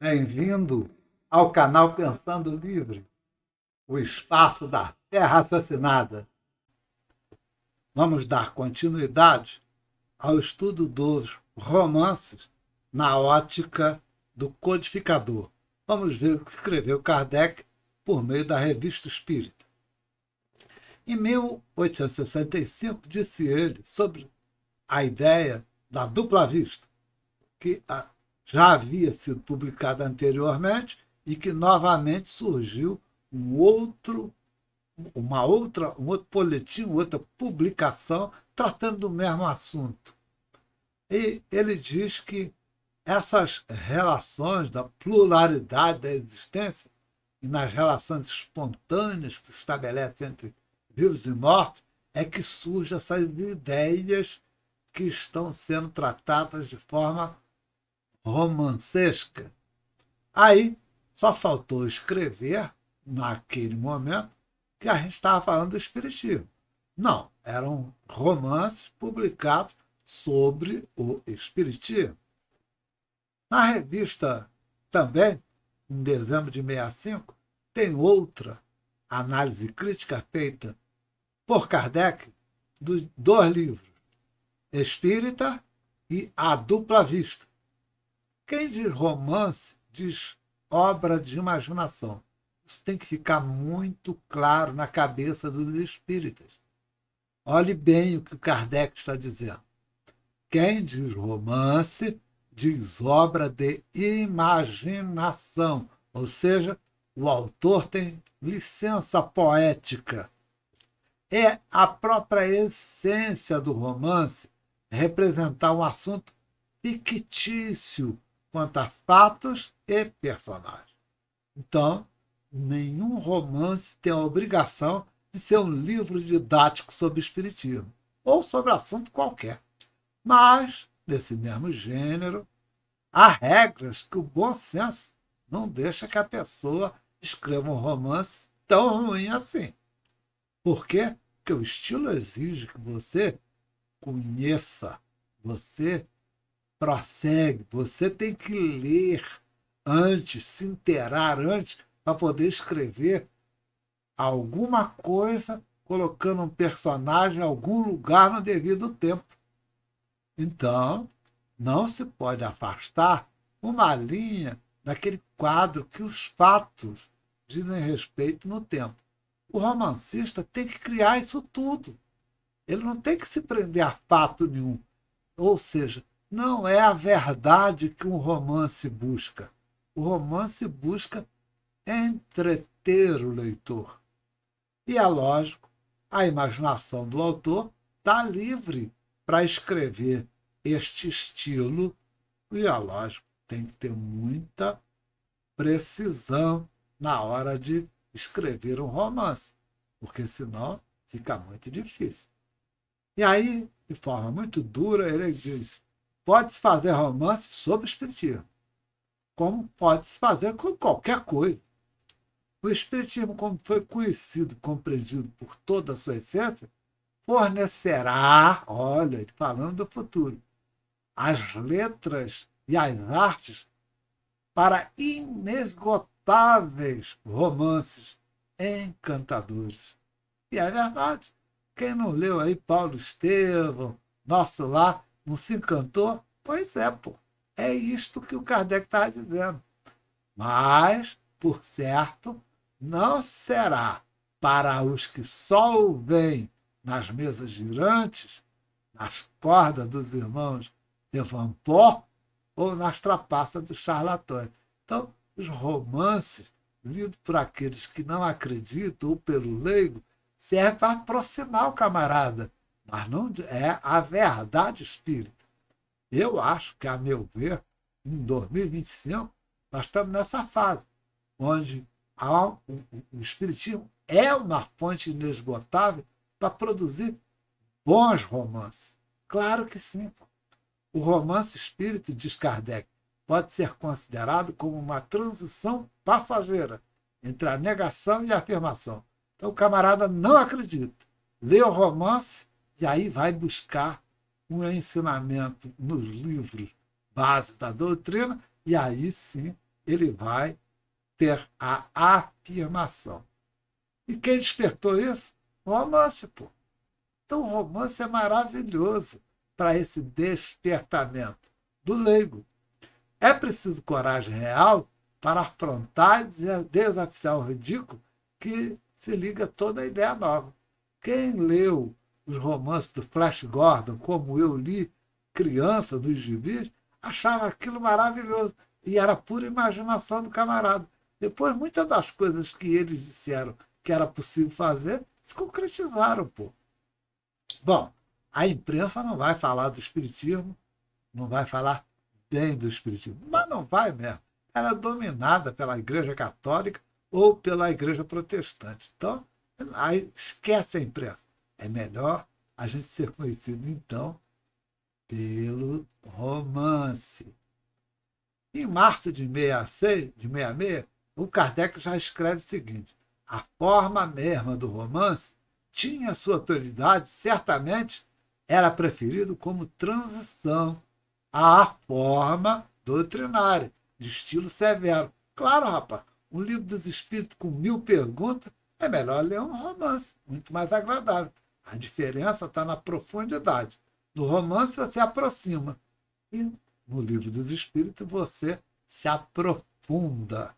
Bem-vindo ao canal Pensando Livre, o espaço da fé raciocinada. Vamos dar continuidade ao estudo dos romances na ótica do codificador. Vamos ver o que escreveu Kardec por meio da Revista Espírita. Em 1865, disse ele sobre a ideia da dupla vista, que já havia sido publicada anteriormente e que novamente surgiu um outro boletim, outra publicação tratando do mesmo assunto. E ele diz que essas relações da pluralidade da existência e nas relações espontâneas que se estabelecem entre vivos e mortos é que surgem essas ideias que estão sendo tratadas de forma romancesca. Aí só faltou escrever, naquele momento, que a gente estava falando do Espiritismo. Não, eram romances publicados sobre o Espiritismo. Na revista também, em dezembro de 65, tem outra análise crítica feita por Kardec dos dois livros, Espírita e A Dupla Vista. Quem diz romance diz obra de imaginação. Isso tem que ficar muito claro na cabeça dos espíritas. Olhe bem o que o Kardec está dizendo. Quem diz romance diz obra de imaginação, ou seja, o autor tem licença poética. É a própria essência do romance representar um assunto fictício quanto a fatos e personagens. Então, nenhum romance tem a obrigação de ser um livro didático sobre espiritismo ou sobre assunto qualquer. Mas, nesse mesmo gênero, há regras que o bom senso não deixa que a pessoa escreva um romance tão ruim assim. Por quê? Porque o estilo exige que você conheça, você prossegue, você tem que ler antes, se inteirar antes, para poder escrever alguma coisa, colocando um personagem em algum lugar no devido tempo. Então, não se pode afastar uma linha daquele quadro que os fatos dizem respeito no tempo. O romancista tem que criar isso tudo. Ele não tem que se prender a fato nenhum. Ou seja, não é a verdade que um romance busca. O romance busca entreter o leitor. E é lógico, a imaginação do autor está livre para escrever este estilo. E é lógico, tem que ter muita precisão na hora de escrever um romance, porque senão fica muito difícil. E aí, de forma muito dura, ele diz: pode-se fazer romance sobre o espiritismo, como pode-se fazer com qualquer coisa. O espiritismo, como foi conhecido e compreendido por toda a sua essência, fornecerá, olha, falando do futuro, as letras e as artes para inesgotáveis romances encantadores. E é verdade. Quem não leu aí Paulo Estevão, Nosso Lar, não se encantou? Pois é, pô. É isto que o Kardec está dizendo. Mas, por certo, não será para os que só o veem nas mesas girantes, nas cordas dos irmãos de Van Port ou nas trapaças dos charlatões. Então, os romances, lidos por aqueles que não acreditam ou pelo leigo, serve para aproximar o camarada, mas não é a verdade espírita. Eu acho que, a meu ver, em 2025, nós estamos nessa fase, onde o espiritismo é uma fonte inesgotável para produzir bons romances. Claro que sim. O romance espírita, diz Kardec, pode ser considerado como uma transição passageira entre a negação e a afirmação. Então o camarada não acredita, lê o romance e aí vai buscar um ensinamento nos livros base da doutrina e aí sim ele vai ter a afirmação. E quem despertou isso? O romance, pô. Então, o romance é maravilhoso para esse despertamento do leigo. É preciso coragem real para afrontar e desafiar o ridículo que se liga a toda a ideia nova. Quem leu os romances do Flash Gordon, como eu li, criança, dos gibis, achava aquilo maravilhoso. E era pura imaginação do camarada. Depois, muitas das coisas que eles disseram que era possível fazer, se concretizaram, pô. Bom, a imprensa não vai falar do espiritismo, não vai falar bem do espiritismo, mas não vai mesmo. Ela é dominada pela Igreja Católica ou pela Igreja Protestante. Então, aí esquece a imprensa. É melhor a gente ser conhecido, então, pelo romance. Em março de 66, o Kardec já escreve o seguinte: a forma mesma do romance tinha sua autoridade, certamente era preferido como transição à forma doutrinária, de estilo severo. Claro, rapaz, um livro dos espíritos com 1000 perguntas é melhor ler um romance, muito mais agradável. A diferença está na profundidade. No romance você aproxima e no livro dos espíritos você se aprofunda.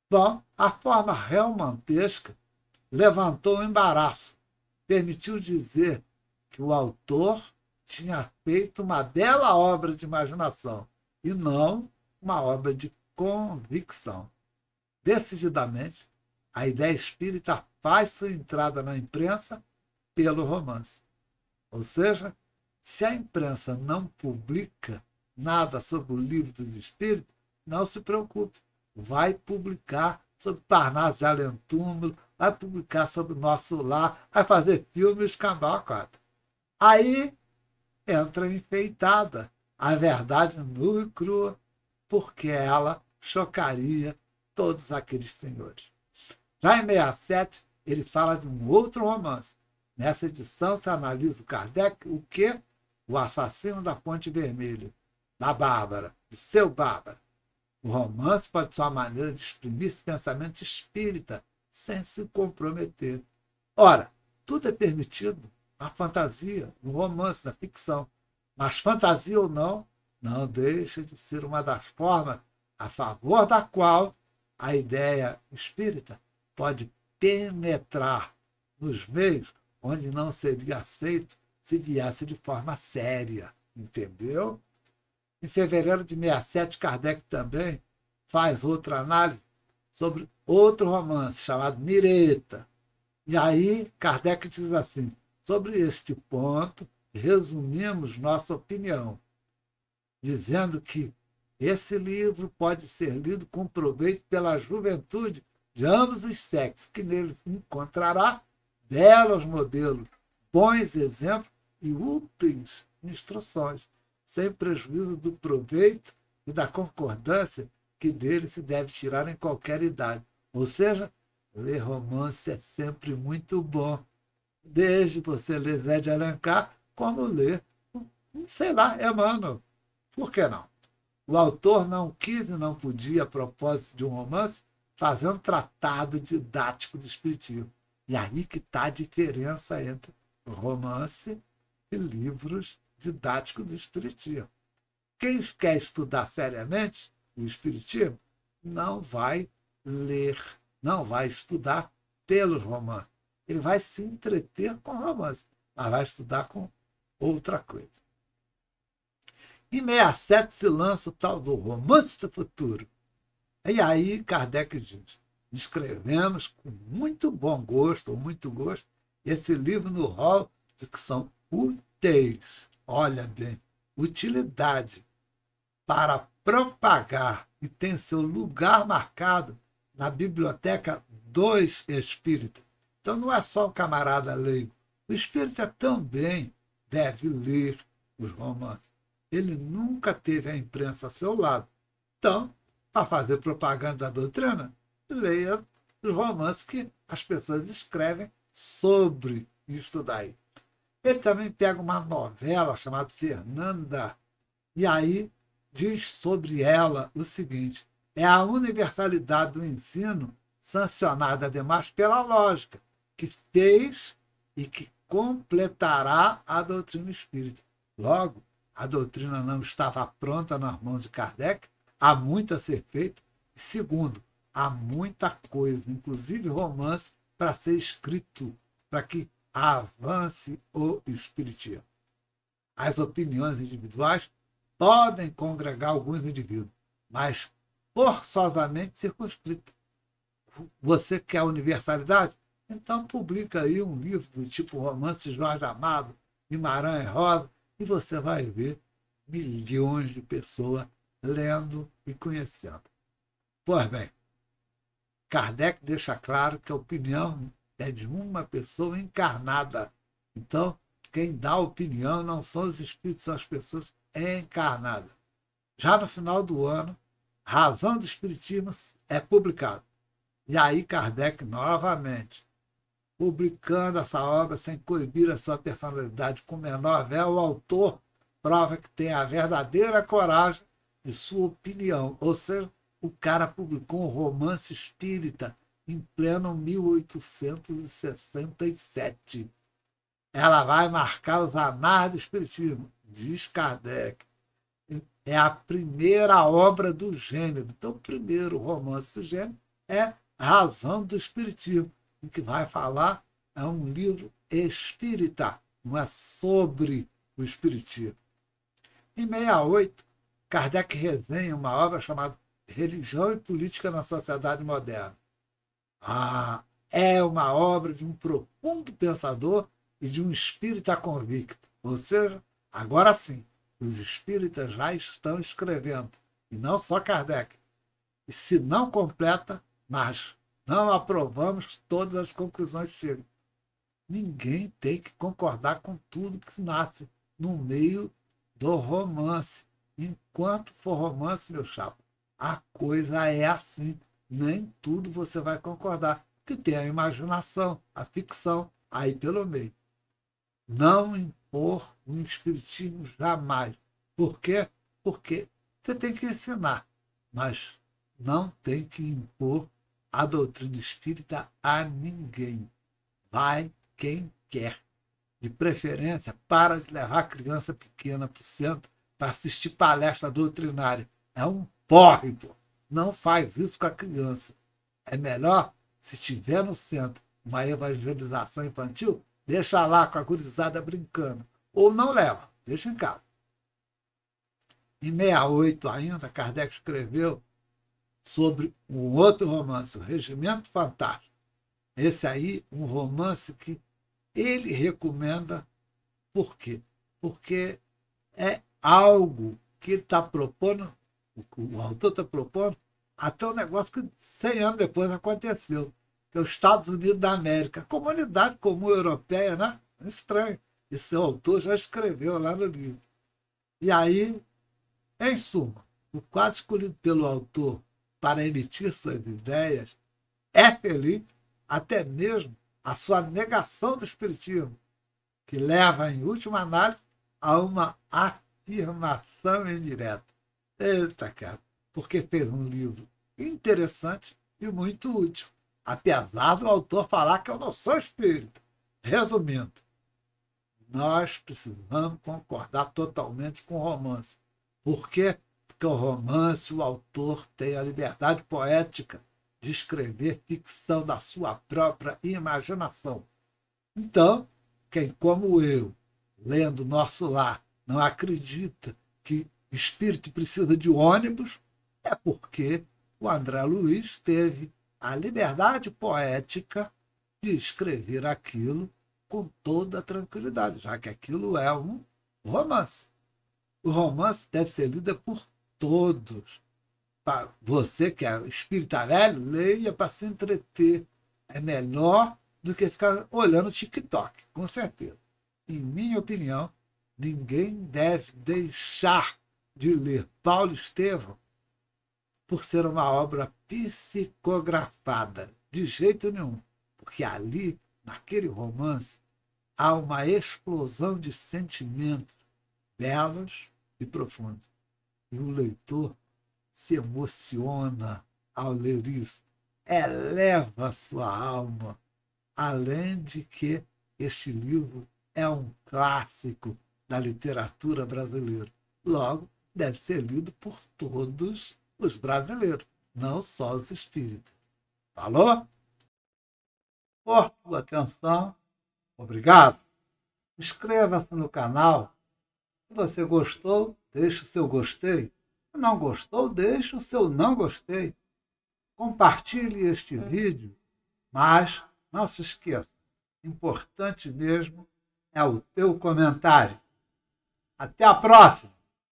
Bom, a forma romantesca levantou o embaraço, permitiu dizer que o autor tinha feito uma bela obra de imaginação e não uma obra de convicção. Decididamente, a ideia espírita faz sua entrada na imprensa pelo romance. Ou seja, se a imprensa não publica nada sobre o livro dos espíritos, não se preocupe. Vai publicar sobre Parnaso de Além-Túmulo, vai publicar sobre o Nosso Lar, vai fazer filme e escambar a quadra. Aí entra enfeitada a verdade nua e crua, porque ela chocaria todos aqueles senhores. Já em 67, ele fala de um outro romance. Nessa edição se analisa o Kardec o quê? O Assassino da Ponte Vermelha, da Bárbara, do seu Bárbara. O romance pode ser uma maneira de exprimir esse pensamento espírita, sem se comprometer. Ora, tudo é permitido na fantasia, no romance, na ficção. Mas fantasia ou não, não deixa de ser uma das formas a favor da qual a ideia espírita pode penetrar nos meios onde não seria aceito se viesse de forma séria. Entendeu? Em fevereiro de 67, Kardec também faz outra análise sobre outro romance chamado Mireta. E aí Kardec diz assim: sobre este ponto, resumimos nossa opinião, dizendo que esse livro pode ser lido com proveito pela juventude de ambos os sexos, que neles encontrará belos modelos, bons exemplos e úteis instruções, sem prejuízo do proveito e da concordância que dele se deve tirar em qualquer idade. Ou seja, ler romance é sempre muito bom, desde você ler Zé de Alencar, como ler, sei lá, Emmanuel. Por que não? O autor não quis e não podia, a propósito de um romance, fazer um tratado didático do espiritismo. E aí que está a diferença entre romance e livros didáticos do espiritismo. Quem quer estudar seriamente o espiritismo não vai ler, não vai estudar pelos romances. Ele vai se entreter com romance, mas vai estudar com outra coisa. Em 67 se lança o tal do Romance do Futuro. E aí Kardec diz: escrevemos com muito bom gosto, ou muito gosto, esse livro no rol de que são úteis, olha bem, utilidade, para propagar e tem seu lugar marcado na biblioteca dos espíritas. Então não é só o camarada leigo. O espírita também deve ler os romances. Ele nunca teve a imprensa a seu lado. Então, para fazer propaganda da doutrina, leia os romances que as pessoas escrevem sobre isso daí. Ele também pega uma novela chamada Fernanda, e aí diz sobre ela o seguinte: É a universalidade do ensino, sancionada ademais pela lógica, que fez e que completará a doutrina espírita. Logo, a doutrina não estava pronta nas mãos de Kardec, há muito a ser feito. E segundo, há muita coisa, inclusive romance, para ser escrito, para que avance o espiritismo. As opiniões individuais podem congregar alguns indivíduos, mas forçosamente circunscrita. Você quer universalidade? Então publica aí um livro do tipo Romance de Jorge Amado, Guimarães Rosa, e você vai ver milhões de pessoas lendo e conhecendo. Pois bem, Kardec deixa claro que a opinião é de uma pessoa encarnada. Então, quem dá opinião não são os espíritos, são as pessoas encarnadas. Já no final do ano, Razão do Espiritismo é publicado. E aí Kardec, novamente, publicando essa obra sem coibir a sua personalidade com menor véu, o autor prova que tem a verdadeira coragem de sua opinião. Ou seja, o cara publicou um romance espírita em pleno 1867. Ela vai marcar os anais do espiritismo, diz Kardec. É a primeira obra do gênero. Então, o primeiro romance do gênero é Razão do Espiritismo, em que vai falar, é um livro espírita, não é sobre o espiritismo. Em 68, Kardec resenha uma obra chamada Religião e Política na Sociedade Moderna. É uma obra de um profundo pensador e de um espírita convicto. Ou seja, agora sim, os espíritas já estão escrevendo, e não só Kardec. E se não completa, mas não aprovamos todas as conclusões que chegam. Ninguém tem que concordar com tudo que nasce no meio do romance. Enquanto for romance, meu chapa, a coisa é assim. Nem tudo você vai concordar, porque tem a imaginação, a ficção, aí pelo meio. Não impor um espiritismo jamais. Por quê? Porque você tem que ensinar, mas não tem que impor a doutrina espírita a ninguém. Vai quem quer. De preferência, para de levar a criança pequena para o centro para assistir palestra doutrinária. É um porre, pô. Não faz isso com a criança. É melhor, se estiver no centro, uma evangelização infantil, deixa lá com a gurizada brincando. Ou não leva, deixa em casa. Em 68 ainda, Kardec escreveu sobre um outro romance, o Regimento Fantástico. Esse aí, um romance que ele recomenda. Por quê? Porque é algo que ele está propondo, o autor está propondo, até um negócio que 100 anos depois aconteceu, que é os Estados Unidos da América, a comunidade comum europeia, né? É estranho. Esse autor já escreveu lá no livro. E aí, em suma, o quadro escolhido pelo autor para emitir suas ideias é feliz, até mesmo a sua negação do espiritismo, que leva, em última análise, a uma afirmação indireta. Eita, cara, porque fez um livro interessante e muito útil, apesar do autor falar que eu não sou espírita. Resumindo, nós precisamos concordar totalmente com o romance. Por quê? Porque o romance, o autor tem a liberdade poética de escrever ficção da sua própria imaginação. Então, quem, como eu, lendo Nosso Lar, não acredita que espírito precisa de ônibus, é porque o André Luiz teve a liberdade poética de escrever aquilo com toda a tranquilidade, já que aquilo é um romance. O romance deve ser lido por todos. Você que é espírita velho, leia para se entreter. É melhor do que ficar olhando TikTok, com certeza. Em minha opinião, ninguém deve deixar de ler Paulo Estevão por ser uma obra psicografada, de jeito nenhum, porque ali, naquele romance, há uma explosão de sentimentos belos e profundos. E o leitor se emociona ao ler isso, eleva a sua alma, além de que este livro é um clássico da literatura brasileira. Logo, deve ser lido por todos os brasileiros, não só os espíritas. Falou? Por tua atenção, obrigado. Inscreva-se no canal. Se você gostou, deixe o seu gostei. Se não gostou, deixe o seu não gostei. Compartilhe este vídeo, mas não se esqueça, importante mesmo é o teu comentário. Até a próxima!